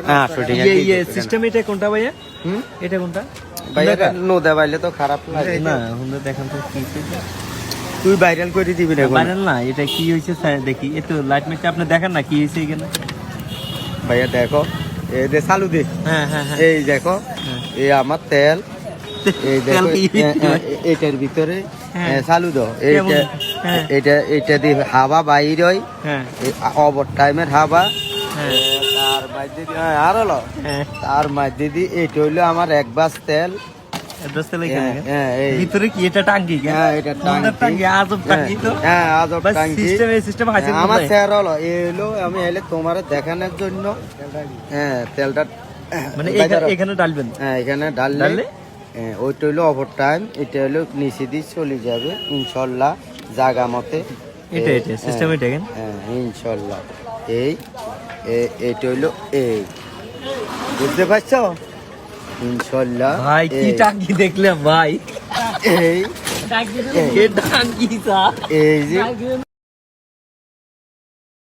হ্যাঁ shooting system এটা কোনটা ভাইয়া? এটা কোনটা ভাইয়া? নো দেবাইলে তো খারাপ লাগে না, হুন্ডা দেখান তো কি তুই ভাইরাল করে দিবি না ভাইরাল না, এটা কি হয়েছে দেখি। এই তো লাইট মেটটা আপনি দেখেন না কি হয়েছে এখানে। ভাইয়া দেখো, এই যে চালু দে। হ্যাঁ হ্যাঁ হ্যাঁ, এই দেখো, এই আমার তেল, এই দেখো এটার ভিতরে চালু দাও। এইটা দিয়ে হাওয়া বাইর হয়, ওভার টাইমের হাওয়া। তার মধ্যে আর হলো তার মধ্যে দিয়ে এইটা হইলো আমার 1 বাস তেল। ভিতরে কি এটা টাঙ্কি? এটা টাঙ্কি, আজব টাঙ্কি তো। আজব টাঙ্কি। সিস্টেম আমার স্যার হলো এলো, আমি এলে তোমার দেখানোর জন্য। তেলটা মানে এখানে ডালবেন। এখানে ডাললে ওইটা হইলো ওভার টাইম, এটা হইলো নিচে দিয়ে চলে যাবে ইনশাল্লাহ জায়গা মতে। এটা সিস্টেম এটা ইনশাল্লাহ। এইটা হইলো এই, বুঝতে পারছো? ইনশাল্লাহ। ভাই কি টাঙ্কি দেখলাম ভাই, এই টাঙ্কি যে